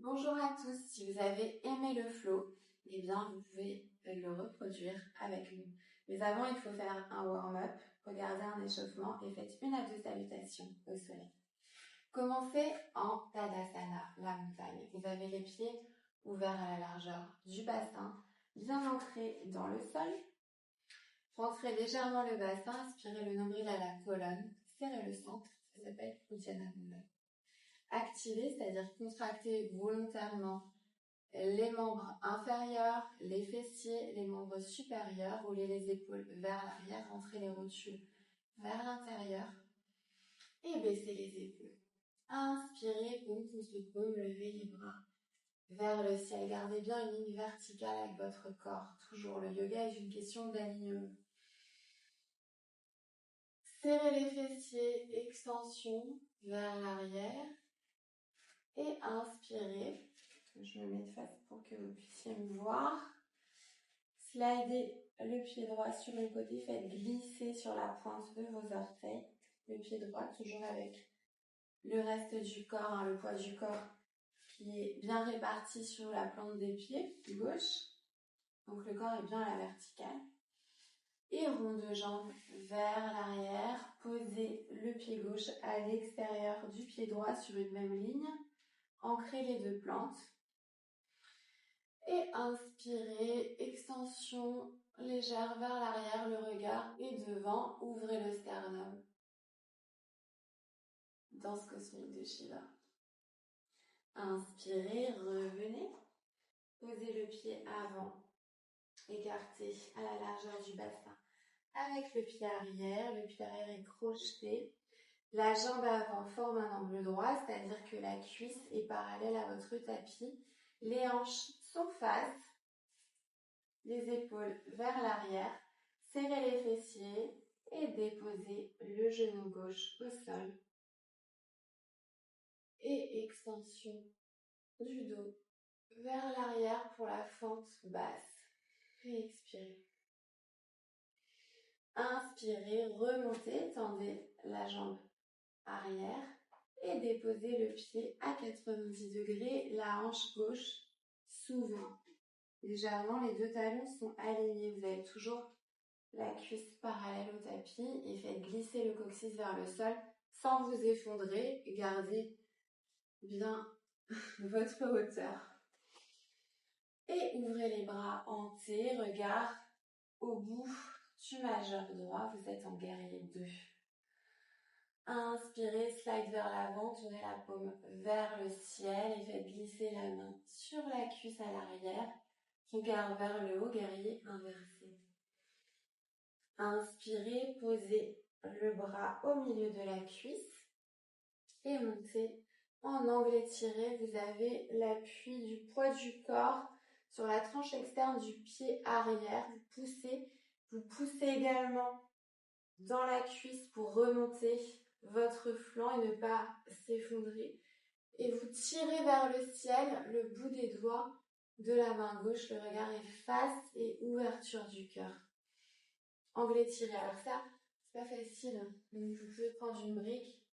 Bonjour à tous, si vous avez aimé le flow, eh bien vous pouvez le reproduire avec nous. Mais avant, il faut faire un warm-up, regardez un échauffement et faites 1 à 2 salutations au soleil. Commencez en Tadasana, la montagne. Vous avez les pieds ouverts à la largeur du bassin, bien ancrés dans le sol. Rentrez légèrement le bassin, aspirez le nombril à la colonne, serrez le centre, ça s'appelle Uttanasana. Activez, c'est-à-dire contracter volontairement les membres inférieurs, les fessiers, les membres supérieurs, roulez les épaules vers l'arrière, rentrez les rotules vers l'intérieur et baissez les épaules. Inspirez, paume contre paume, levez les bras vers le ciel. Gardez bien une ligne verticale avec votre corps. Toujours, le yoga est une question d'alignement. Serrez les fessiers, extension vers l'arrière et inspirez. Je me mets de face pour que vous puissiez me voir. Slidez le pied droit sur le côté, faites glisser sur la pointe de vos orteils. Le pied droit, toujours avec le reste du corps, le poids du corps qui est bien réparti sur la plante des pieds gauche. Donc le corps est bien à la verticale. Et rond de jambe vers l'arrière. Posez le pied gauche à l'extérieur du pied droit sur une même ligne. Ancrez les deux plantes. Et inspirez, extension légère vers l'arrière, le regard est devant, ouvrez le sternum. Danse cosmique de Shiva. Inspirez, revenez, posez le pied avant, écarté à la largeur du bassin. Avec le pied arrière est crocheté. La jambe avant forme un angle droit, c'est-à-dire que la cuisse est parallèle à votre tapis. Les hanches sont face. Les épaules vers l'arrière, serrez les fessiers et déposez le genou gauche au sol. Et extension du dos vers l'arrière pour la fente basse. Et expirez. Inspirez, remontez, tendez la jambe arrière et déposez le pied à 90 degrés, la hanche gauche s'ouvre. Légèrement, les deux talons sont alignés. Vous avez toujours la cuisse parallèle au tapis et faites glisser le coccyx vers le sol sans vous effondrer. Gardez bien votre hauteur. Et ouvrez les bras en T, regard au bout du majeur droit. Vous êtes en guerrier 2. Inspirez, slide vers l'avant, tournez la paume vers le ciel et faites glisser la main sur la cuisse à l'arrière. Regard vers le haut, guerrier inversé. Inspirez, posez le bras au milieu de la cuisse et montez en angle étiré. Vous avez l'appui du poids du corps sur la tranche externe du pied arrière. Vous poussez également dans la cuisse pour remonter votre flanc et ne pas s'effondrer. Et vous tirez vers le ciel le bout des doigts de la main gauche. Le regard est face et ouverture du cœur. Angle étiré. Alors ça, c'est pas facile. Donc vous pouvez prendre une brique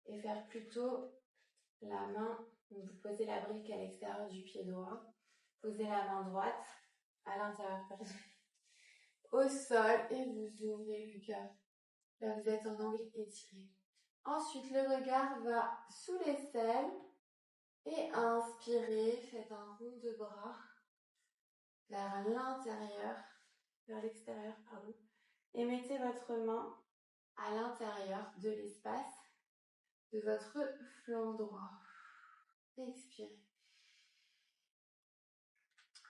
et faire plutôt la main. Donc vous posez la brique à l'extérieur du pied droit. Posez la main droite à l'intérieur, au sol et vous ouvrez le cœur. Là, vous êtes en angle étiré. Ensuite, le regard va sous l'aisselle et inspirez. Faites un rond de bras vers l'intérieur, vers l'extérieur, pardon. Et mettez votre main à l'intérieur de l'espace de votre flanc droit. Expirez.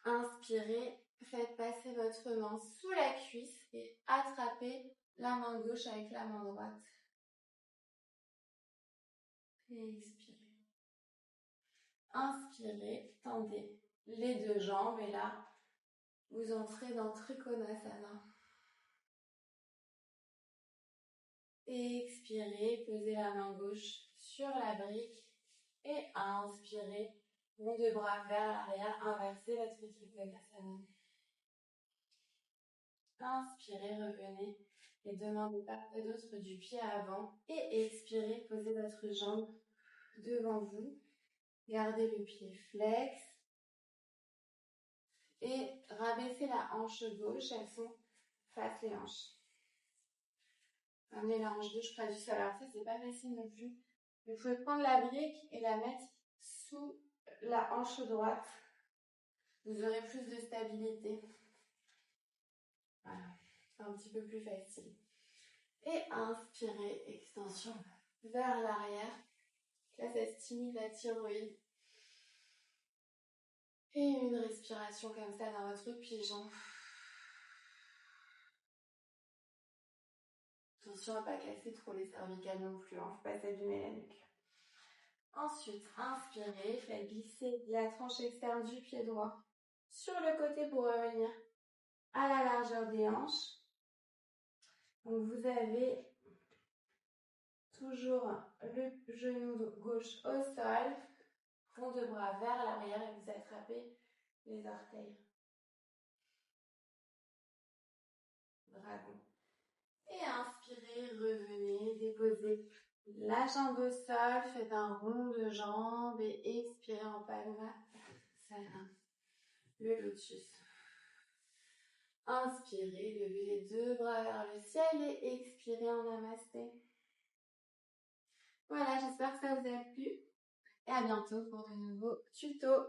Inspirez, faites passer votre main sous la cuisse et attrapez la main gauche avec la main droite. Et expirez. Inspirez, tendez les deux jambes et là, vous entrez dans Trikonasana. Et expirez, posez la main gauche sur la brique et inspirez, rond de bras vers l'arrière, inversez votre Trikonasana. Inspirez, revenez les deux mains de part et d'autre du pied avant et expirez, posez votre jambe devant vous Gardez le pied flex. Et rabaissez la hanche gauche, elles sont face les hanches. Amenez la hanche gauche près du sol. Alors ça, c'est pas facile non plus. Vous pouvez prendre la brique et la mettre sous la hanche droite. Vous aurez plus de stabilité. Voilà, c'est un petit peu plus facile. Et inspirez, extension vers l'arrière. Là, ça stimule la thyroïde. Et une respiration comme ça dans votre pigeon. Attention à ne pas casser trop les cervicales non plus, hein. Faut pas s'abîmer la nuque. Ensuite, inspirez, faites glisser la tranche externe du pied droit sur le côté pour revenir à la largeur des hanches. Donc vous avez toujours le genou gauche au sol, fond de bras vers l'arrière et vous attrapez les orteils. Dragon. Et inspirez, revenez, déposez la jambe au sol, faites un rond de jambes et expirez en palma. Le lotus. Inspirez, levez les deux bras vers le ciel et expirez en namasté. Voilà, j'espère que ça vous a plu et à bientôt pour de nouveaux tutos.